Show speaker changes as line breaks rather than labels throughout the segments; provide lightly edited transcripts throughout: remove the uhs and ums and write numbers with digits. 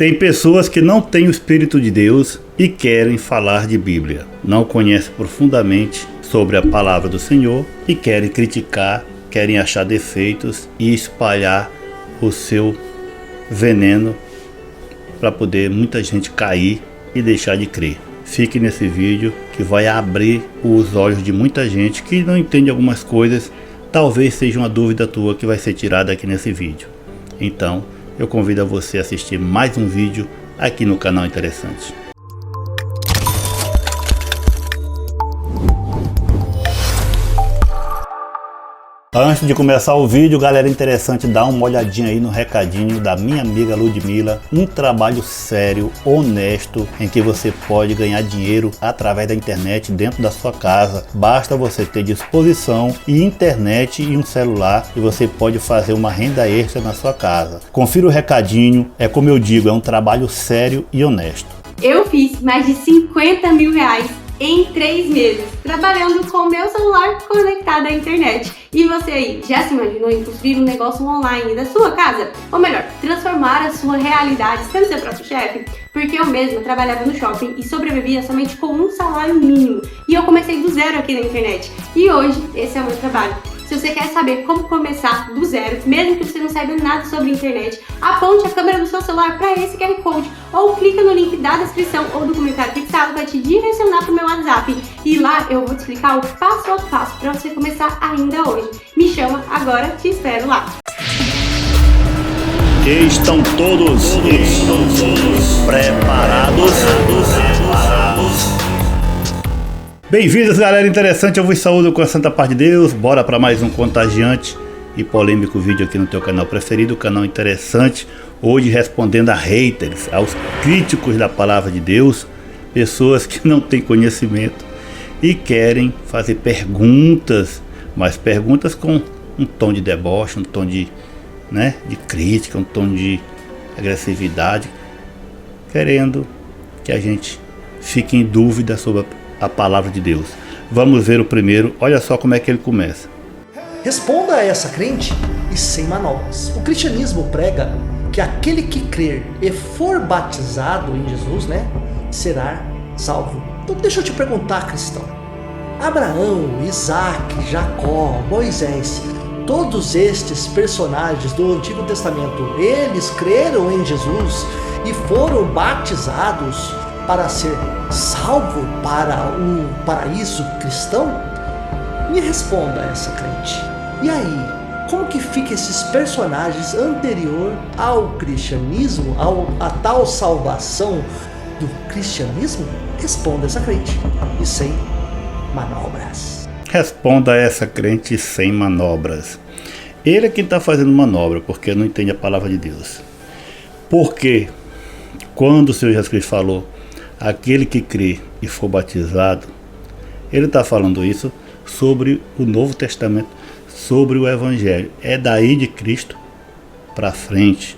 Tem pessoas que não têm o Espírito de Deus e querem falar de Bíblia. Não conhecem profundamente sobre a palavra do Senhor e querem criticar, querem achar defeitos e espalhar o seu veneno para poder muita gente cair e deixar de crer. Fique nesse vídeo que vai abrir os olhos de muita gente que não entende algumas coisas. Talvez seja uma dúvida tua que vai ser tirada aqui nesse vídeo. Então, eu convido a você a assistir mais um vídeo aqui no canal Interessante. Antes de começar o vídeo, galera, é interessante dar uma olhadinha aí no recadinho da minha amiga Ludmila. Um trabalho sério, honesto, em que você pode ganhar dinheiro através da internet dentro da sua casa. Basta você ter disposição e internet e um celular e você pode fazer uma renda extra na sua casa. Confira o recadinho, é como eu digo, é um trabalho sério e honesto.
Eu fiz mais de 50 mil reais em 3 meses, trabalhando com o meu celular conectado à internet. E você aí, já se imaginou em construir um negócio online da sua casa? Ou melhor, transformar a sua realidade sendo seu próprio chefe? Porque eu mesma trabalhava no shopping e sobrevivia somente com um salário mínimo. E eu comecei do zero aqui na internet. E hoje, esse é o meu trabalho. Se você quer saber como começar do zero, mesmo que você não saiba nada sobre internet, aponte a câmera do seu celular para esse QR Code ou clica no link da descrição ou do comentário fixado para te direcionar para o meu WhatsApp. E lá eu vou te explicar o passo a passo para você começar ainda hoje. Me chama agora, te espero lá.
Estão todos preparados? Bem-vindos, galera interessante, eu vos saúdo com a santa paz de Deus. Bora para mais um contagiante e polêmico vídeo aqui no teu canal preferido, o canal Interessante. Hoje respondendo a haters, aos críticos da palavra de Deus, pessoas que não têm conhecimento e querem fazer perguntas, mas perguntas com um tom de deboche, um tom de crítica, um tom de agressividade, querendo que a gente fique em dúvida sobre a palavra de Deus. Vamos ver o primeiro, olha só como é que ele começa.
Responda a essa crente e sem manobras. O cristianismo prega que aquele que crer e for batizado em Jesus, será salvo. Então deixa eu te perguntar, cristão. Abraão, Isaac, Jacó, Moisés, todos estes personagens do Antigo Testamento, eles creram em Jesus e foram batizados para ser salvo para o paraíso cristão? Me responda essa crente. E aí, como que fica esses personagens anterior ao cristianismo, a tal salvação do cristianismo? Responda essa crente e sem manobras.
Responda essa crente sem manobras. Ele é quem está fazendo manobra, porque não entende a palavra de Deus. Porque quando o Senhor Jesus Cristo falou, aquele que crê e for batizado, ele está falando isso sobre o Novo Testamento, sobre o Evangelho. É daí de Cristo para frente.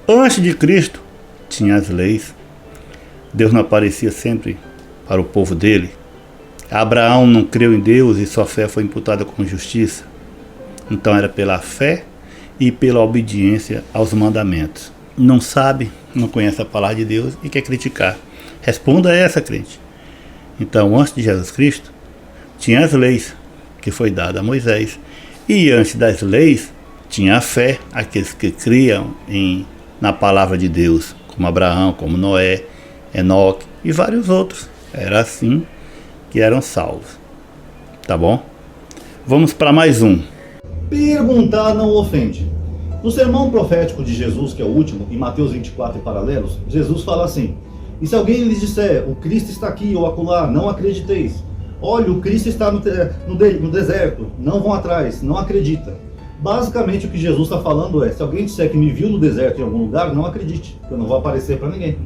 Antes de Cristo tinha as leis. Deus não aparecia sempre para o povo dele. Abraão não creu em Deus e sua fé foi imputada como justiça. Então era pela fé e pela obediência aos mandamentos. Não sabe, não conhece a palavra de Deus e quer criticar. Responda a essa crente. Então, antes de Jesus Cristo, tinha as leis que foi dada a Moisés. E antes das leis, tinha a fé, aqueles que criam na palavra de Deus, como Abraão, como Noé, Enoque e vários outros. Era assim que eram salvos. Tá bom? Vamos para mais um.
Perguntar não ofende. No sermão profético de Jesus, que é o último, em Mateus 24 e paralelos, Jesus fala assim: e se alguém lhes disser, o Cristo está aqui ou acolá, não acrediteis. Olha, o Cristo está no deserto, não vão atrás, não acredita. Basicamente o que Jesus está falando é, se alguém disser que me viu no deserto em algum lugar, não acredite, eu não vou aparecer para ninguém.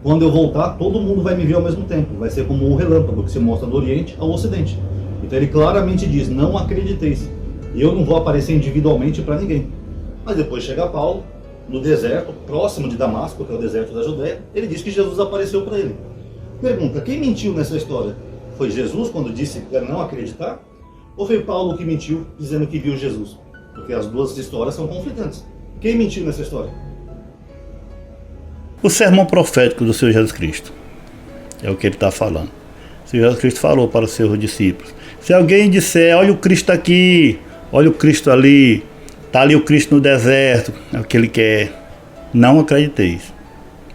Quando eu voltar, todo mundo vai me ver ao mesmo tempo, vai ser como um relâmpago que se mostra do Oriente ao Ocidente. Então ele claramente diz, não acrediteis, eu não vou aparecer individualmente para ninguém. Mas depois chega Paulo, no deserto, próximo de Damasco, que é o deserto da Judéia, ele diz que Jesus apareceu para ele. Pergunta, quem mentiu nessa história? Foi Jesus quando disse para não acreditar? Ou foi Paulo que mentiu dizendo que viu Jesus? Porque as duas histórias são conflitantes. Quem mentiu nessa história?
O sermão profético do Senhor Jesus Cristo. É o que ele está falando. O Senhor Jesus Cristo falou para os seus discípulos: se alguém disser, olha o Cristo aqui, olha o Cristo ali, está ali o Cristo no deserto, é o que ele quer, não acrediteis.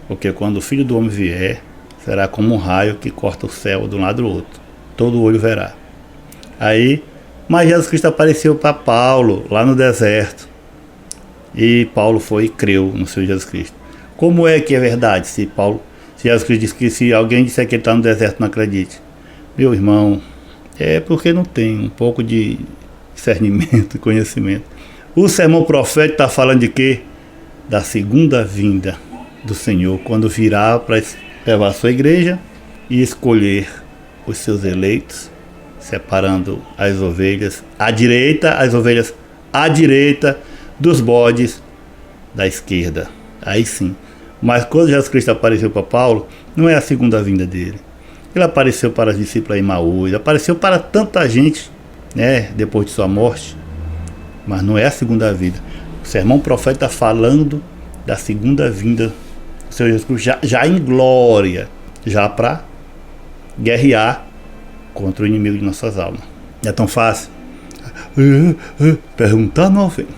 Porque quando o Filho do Homem vier, será como um raio que corta o céu de um lado do outro. Todo olho verá. Mas Jesus Cristo apareceu para Paulo lá no deserto. E Paulo foi e creu no Senhor Jesus Cristo. Como é que é verdade se Jesus Cristo disse que se alguém disser que ele está no deserto, não acredite? Meu irmão, é porque não tem um pouco de discernimento e conhecimento. O sermão profético está falando de quê? Da segunda vinda do Senhor, quando virá para levar a sua igreja e escolher os seus eleitos, separando as ovelhas à direita, dos bodes da esquerda. Aí sim. Mas quando Jesus Cristo apareceu para Paulo, não é a segunda vinda dele. Ele apareceu para os discípulos em Emaús, apareceu para tanta gente, né, depois de sua morte, mas não é a segunda vinda. O sermão profético está falando da segunda vinda do Senhor Jesus Cristo, já em glória, já para guerrear contra o inimigo de nossas almas. É tão fácil? Perguntar não, filho.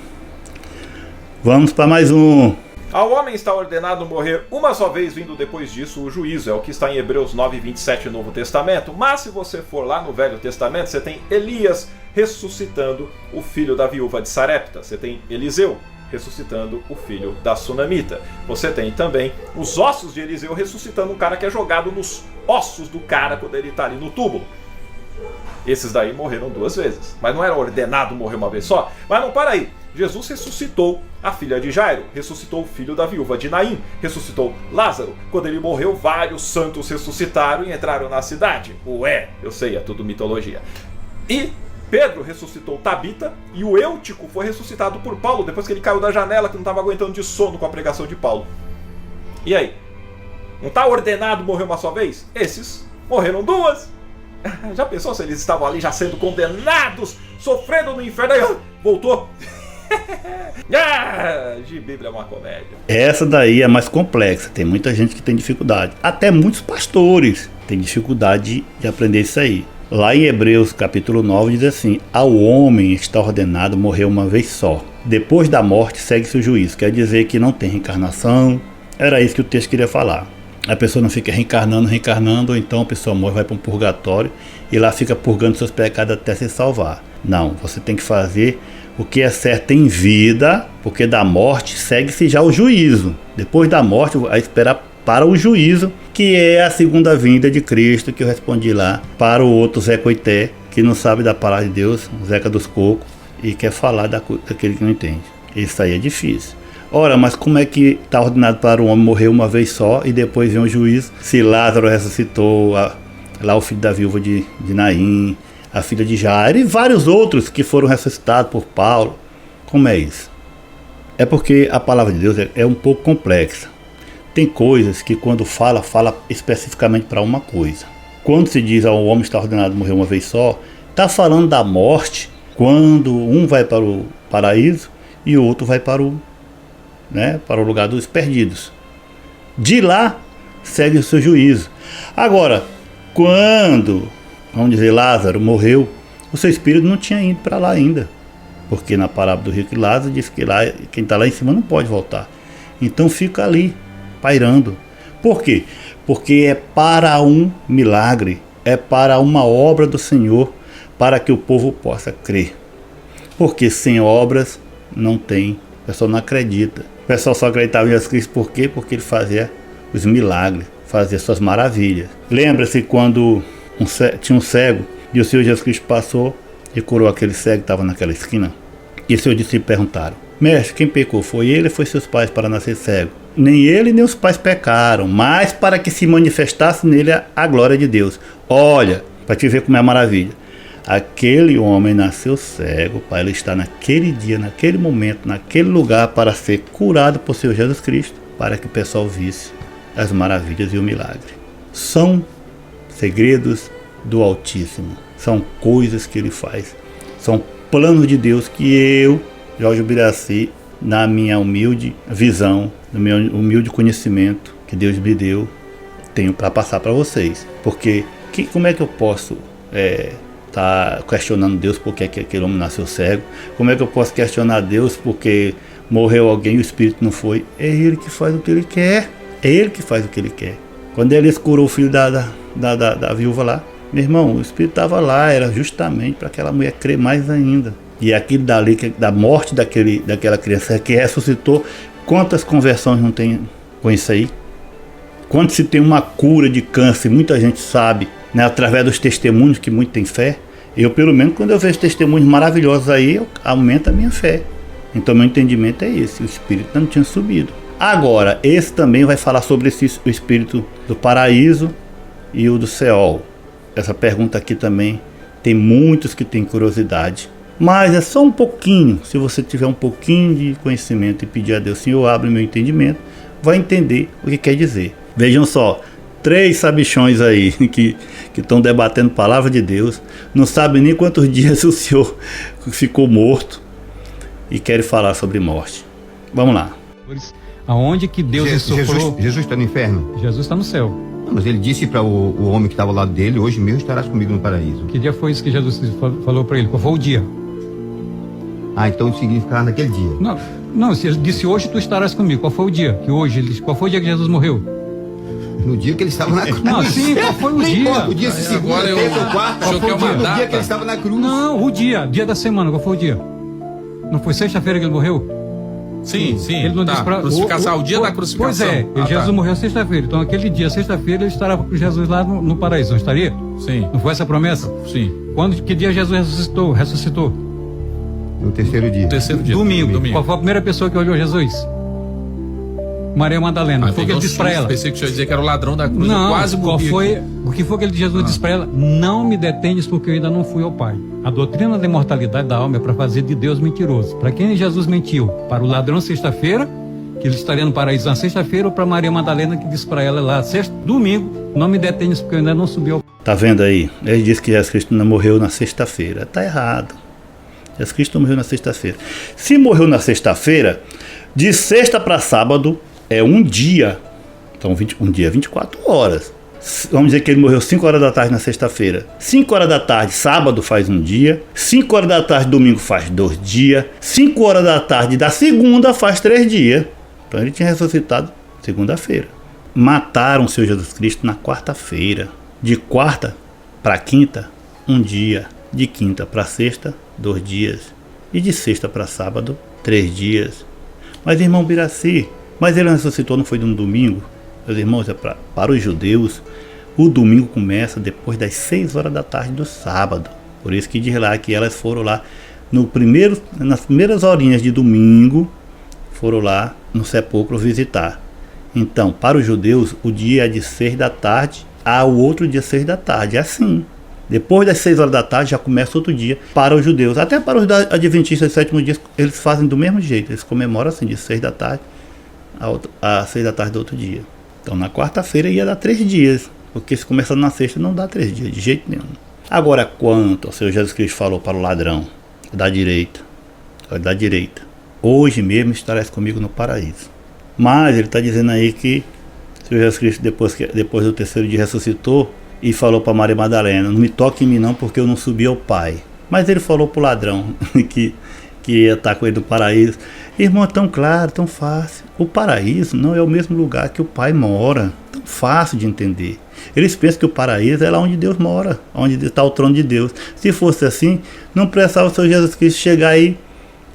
Vamos para mais um.
Ao homem está ordenado morrer uma só vez, vindo depois disso o juízo. É o que está em Hebreus 9:27 no Novo Testamento. Mas se você for lá no Velho Testamento, você tem Elias ressuscitando o filho da viúva de Sarepta. Você tem Eliseu ressuscitando o filho da Sunamita. Você tem também os ossos de Eliseu ressuscitando um cara que é jogado nos ossos do cara quando ele está ali no túmulo. Esses daí morreram 2 vezes. Mas não era ordenado morrer uma vez só? Mas não, para aí. Jesus ressuscitou a filha de Jairo, ressuscitou o filho da viúva de Naim, ressuscitou Lázaro. Quando ele morreu, vários santos ressuscitaram e entraram na cidade. Ué, eu sei, é tudo mitologia. E Pedro ressuscitou Tabita e o Eutico foi ressuscitado por Paulo depois que ele caiu da janela, que não estava aguentando de sono com a pregação de Paulo. E aí? Não está ordenado morrer uma só vez? Esses morreram 2. Já pensou se eles estavam ali já sendo condenados, sofrendo no inferno? Aí, voltou. De Bíblia é uma comédia.
Essa daí é mais complexa. Tem muita gente que tem dificuldade. Até muitos pastores têm dificuldade de aprender isso aí. Lá em Hebreus capítulo 9 diz assim: ao homem está ordenado morrer uma vez só. Depois da morte segue-se o juízo. Quer dizer que não tem reencarnação. Era isso que o texto queria falar. A pessoa não fica reencarnando, ou então a pessoa morre, vai para um purgatório e lá fica purgando seus pecados até se salvar. Não, você tem que fazer o que é certo em vida, porque da morte segue-se já o juízo. Depois da morte, a esperar para o juízo, que é a segunda vinda de Cristo, que eu respondi lá para o outro Zé Coité, que não sabe da palavra de Deus, Zeca dos Cocos, e quer falar daquele que não entende. Isso aí é difícil. Ora, mas como é que está ordenado para o homem morrer uma vez só e depois vem o juízo? Se Lázaro ressuscitou, lá o filho da viúva de Naim, a filha de Jairo e vários outros que foram ressuscitados por Paulo. Como é isso? É porque a palavra de Deus é um pouco complexa. Tem coisas que quando fala especificamente para uma coisa. Quando se diz ao homem está ordenado morrer uma vez só, está falando da morte quando um vai para o paraíso e o outro vai para o lugar dos perdidos. De lá segue o seu juízo. Agora, quando, vamos dizer, Lázaro morreu, o seu espírito não tinha ido para lá ainda. Porque na parábola do rico e Lázaro diz que lá, quem está lá em cima não pode voltar. Então fica ali, pairando. Por quê? Porque é para um milagre, é para uma obra do Senhor, para que o povo possa crer. Porque sem obras não tem, o pessoal não acredita. O pessoal só acreditava em Jesus Cristo por quê? Porque ele fazia os milagres, fazia suas maravilhas. Lembra-se quando tinha um cego e o Senhor Jesus Cristo passou e curou aquele cego que estava naquela esquina? E os seus discípulos perguntaram: mestre, quem pecou? Foi ele ou foi seus pais para nascer cego? Nem ele nem os pais pecaram, mas para que se manifestasse nele a glória de Deus. Olha, para te ver como é maravilha. Aquele homem nasceu cego para ele estar naquele dia, naquele momento, naquele lugar para ser curado por seu Jesus Cristo, para que o pessoal visse as maravilhas e o milagre. São segredos do Altíssimo, são coisas que ele faz, são planos de Deus que eu, Jorge Biraci, na minha humilde visão, no meu humilde conhecimento, que Deus me deu, tenho para passar para vocês. Porque como é que eu posso tá questionando Deus porque aquele homem nasceu cego? Como é que eu posso questionar Deus porque morreu alguém e o Espírito não foi? É Ele que faz o que Ele quer. É Ele que faz o que Ele quer. Quando Ele curou o filho da viúva lá, meu irmão, o Espírito estava lá, era justamente para aquela mulher crer mais ainda. E aquilo dali, da morte daquela criança que ressuscitou, quantas conversões não tem com isso aí? Quando se tem uma cura de câncer, muita gente sabe, né, através dos testemunhos que muito tem fé. Eu, pelo menos, quando eu vejo testemunhos maravilhosos aí, aumenta a minha fé. Então, meu entendimento é esse, o Espírito não tinha subido. Agora, esse também vai falar sobre o Espírito do paraíso e o do Seol. Essa pergunta aqui também tem muitos que têm curiosidade. Mas é só um pouquinho, se você tiver um pouquinho de conhecimento e pedir a Deus, Senhor, abre meu entendimento, vai entender o que quer dizer. Vejam só, 3 sabichões aí que estão debatendo a palavra de Deus, não sabem nem quantos dias o Senhor ficou morto e querem falar sobre morte. Vamos lá.
Aonde que Deus insuflou?
Jesus está no inferno?
Jesus está no céu.
Não, mas ele disse para o homem que estava ao lado dele, hoje mesmo estarás comigo no paraíso.
Que dia foi isso que Jesus falou para ele? Qual foi o dia?
Ah, então significava naquele dia.
Não, se ele disse hoje tu estarás comigo. Qual foi o dia? Que hoje ele disse, qual foi o dia que Jesus morreu?
No dia que ele estava na cruz.
Não, sim, qual foi o dia?
O dia se segunda, terça ou quarta. Qual foi o dia que ele estava na cruz?
Não, o dia da semana, qual foi o dia? Não foi sexta-feira que ele morreu?
Sim.
Ele não disse pra...
Crucificação, o dia da crucificação.
Pois é, Jesus morreu sexta-feira. Então aquele dia, sexta-feira, ele estará com Jesus lá no paraíso, não estaria?
Sim.
Não foi essa a promessa?
Sim.
Que dia Jesus ressuscitou?
No terceiro dia.
Domingo. Qual foi a primeira pessoa que olhou Jesus? Maria Madalena. Foi o que ele disse para ela.
Pensei que o senhor ia dizer que era o ladrão da cruz.
Não,
quase morri.
O que foi que Jesus disse para ela? Não me detenhas porque eu ainda não fui ao Pai. A doutrina da imortalidade da alma é para fazer de Deus mentiroso. Para quem Jesus mentiu? Para o ladrão sexta-feira, que ele estaria no paraíso na sexta-feira, ou para Maria Madalena, que disse para ela lá, domingo, não me detenhas porque eu ainda não subi ao Pai.
Tá vendo aí? Ele disse que Jesus Cristo não morreu na sexta-feira. Tá errado. Jesus Cristo morreu na sexta-feira. Se morreu na sexta-feira, de sexta para sábado é um dia. Então um dia 24 horas. Vamos dizer que ele morreu 5 horas da tarde na sexta-feira. 5 horas da tarde, sábado faz um dia. 5 horas da tarde, domingo faz 2 dias. 5 horas da tarde da segunda faz 3 dias. Então ele tinha ressuscitado segunda-feira. Mataram o Senhor Jesus Cristo na quarta-feira. De quarta para quinta, um dia. De quinta para sexta, 2 dias. E de sexta para sábado, 3 dias. Mas irmão Biraci, mas ele ressuscitou, não foi no domingo? Meus irmãos, para os judeus, o domingo começa depois das 6 horas da tarde do sábado. Por isso que diz lá que elas foram lá, nas primeiras horinhas de domingo, foram lá no sepulcro visitar. Então, para os judeus, o dia é de 6 da tarde ao outro dia 6 da tarde. É assim. Depois das 6 horas da tarde já começa outro dia para os judeus. Até para os adventistas do sétimo dia, eles fazem do mesmo jeito. Eles comemoram assim, de 6 da tarde a 6 da tarde do outro dia. Então na quarta-feira ia dar 3 dias. Porque se começar na sexta não dá 3 dias, de jeito nenhum. Agora, quanto o Senhor Jesus Cristo falou para o ladrão da direita, hoje mesmo estarás comigo no paraíso. Mas ele está dizendo aí que o Senhor Jesus Cristo, depois do terceiro dia, ressuscitou e falou para Maria Madalena: não me toque em mim não, porque eu não subi ao Pai. Mas ele falou para o ladrão que ia estar com ele no paraíso. Irmão, é tão claro, tão fácil. O paraíso não é o mesmo lugar que o Pai mora. Tão fácil de entender. Eles pensam que o paraíso é lá onde Deus mora, onde está o trono de Deus. Se fosse assim, não precisava o Senhor Jesus Cristo chegar aí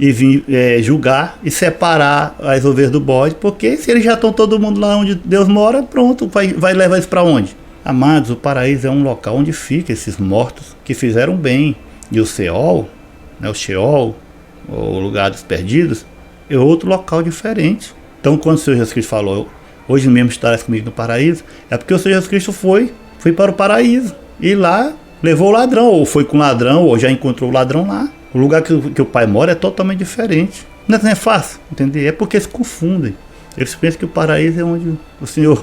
e vir julgar e separar as ovelhas do bode, porque se eles já estão todo mundo lá onde Deus mora, pronto, vai levar isso para onde? Amados, o paraíso é um local onde ficam esses mortos que fizeram bem. E o Seol, né, o Sheol, o lugar dos perdidos, é outro local diferente. Então, quando o Senhor Jesus Cristo falou: hoje mesmo estarás comigo no paraíso, é porque o Senhor Jesus Cristo foi para o paraíso. E lá levou o ladrão, ou foi com o ladrão, ou já encontrou o ladrão lá. O lugar que o Pai mora é totalmente diferente. Não é fácil entender, é porque se confundem. Eles pensam que o paraíso é onde o Senhor,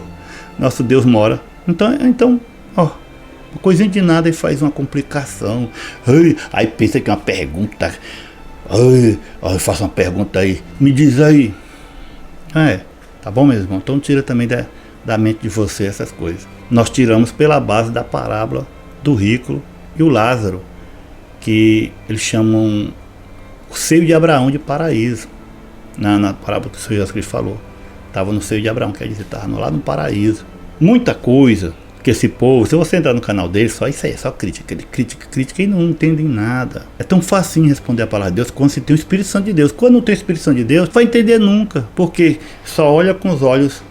nosso Deus, mora. Então, uma coisinha de nada e faz uma complicação. Aí pensa que é uma pergunta. Eu faço uma pergunta aí. Me diz aí. Tá bom, meu irmão? Então tira também da da mente de você essas coisas. Nós tiramos pela base da parábola do rico e o Lázaro, que eles chamam o seio de Abraão de paraíso. Na parábola que o Senhor Jesus Cristo falou, estava no seio de Abraão, quer dizer, estava lá no paraíso. Muita coisa que esse povo, se você entrar no canal dele, só isso aí, só crítica e não entendem nada. É tão facinho responder a palavra de Deus quando se tem o Espírito Santo de Deus. Quando não tem o Espírito Santo de Deus, não vai entender nunca, porque só olha com os olhos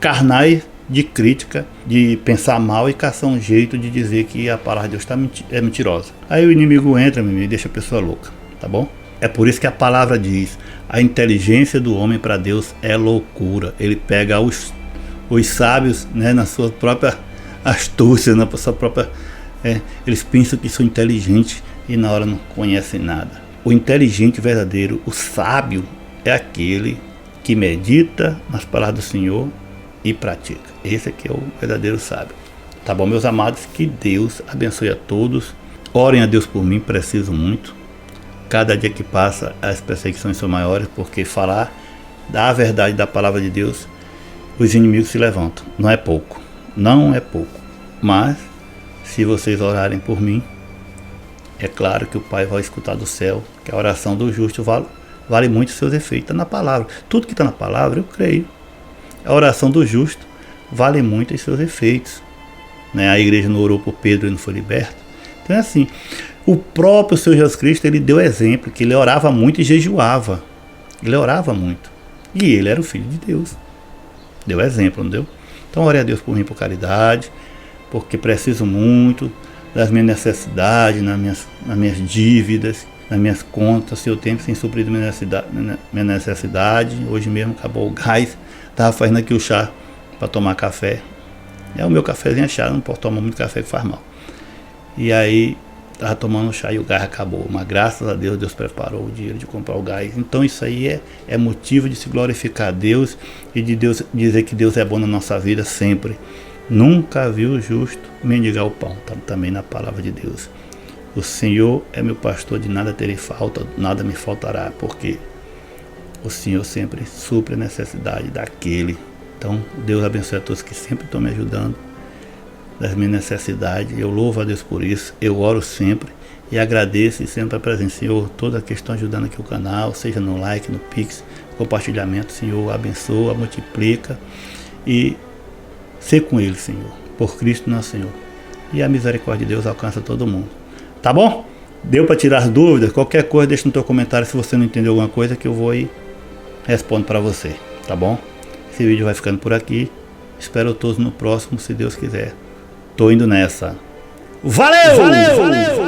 carnais de crítica, de pensar mal e caçar um jeito de dizer que a palavra de Deus é mentirosa. Aí o inimigo entra, meu amigo, e deixa a pessoa louca, tá bom? É por isso que a palavra diz: a inteligência do homem para Deus é loucura. Ele pega os sábios, né, na sua própria astúcia, na sua própria... eles pensam que são inteligentes e na hora não conhecem nada. O inteligente verdadeiro, o sábio, é aquele que medita nas palavras do Senhor e pratica. Esse aqui é o verdadeiro sábio. Tá bom, meus amados? Que Deus abençoe a todos. Orem a Deus por mim, preciso muito. Cada dia que passa as perseguições são maiores, porque falar da verdade da palavra de Deus, os inimigos se levantam. Não é pouco, não é pouco. Mas se vocês orarem por mim, é claro que o Pai vai escutar do céu, que a oração do justo vale muito os seus efeitos. Está na palavra. Tudo que está na palavra eu creio. A oração do justo vale muito os seus efeitos, né? A igreja não orou por Pedro e não foi liberto. Então é assim, o próprio Senhor Jesus Cristo, ele deu exemplo, que ele orava muito e jejuava. Ele orava muito. E ele era o Filho de Deus. Deu exemplo, não deu? Então ore a Deus por mim, por caridade, porque preciso muito das minhas necessidades, nas minhas dívidas, nas minhas contas. Se eu tenho sem suprir minha necessidade, hoje mesmo acabou o gás, estava fazendo aqui o chá para tomar café. O meu cafezinho é chá, não posso tomar muito café que faz mal. E aí estava tomando chá e o gás acabou, mas graças a Deus, Deus preparou o dinheiro de comprar o gás. Então isso aí é motivo de se glorificar a Deus e de Deus dizer que Deus é bom na nossa vida sempre. Nunca vi o justo mendigar o pão, tá também na palavra de Deus. O Senhor é meu pastor, de nada terei falta, nada me faltará, porque o Senhor sempre supre a necessidade daquele. Então Deus abençoe a todos que sempre estão me ajudando das minhas necessidades. Eu louvo a Deus por isso, eu oro sempre e agradeço e sempre a presença. Senhor, toda que estão ajudando aqui o canal, seja no like, no Pix, compartilhamento, Senhor, abençoa, multiplica e ser com Ele, Senhor, por Cristo nosso Senhor. E a misericórdia de Deus alcança todo mundo. Tá bom? Deu para tirar as dúvidas? Qualquer coisa, deixa no teu comentário se você não entendeu alguma coisa, que eu vou e respondo para você. Tá bom? Esse vídeo vai ficando por aqui. Espero todos no próximo, se Deus quiser. Tô indo nessa. Valeu! Valeu! Valeu!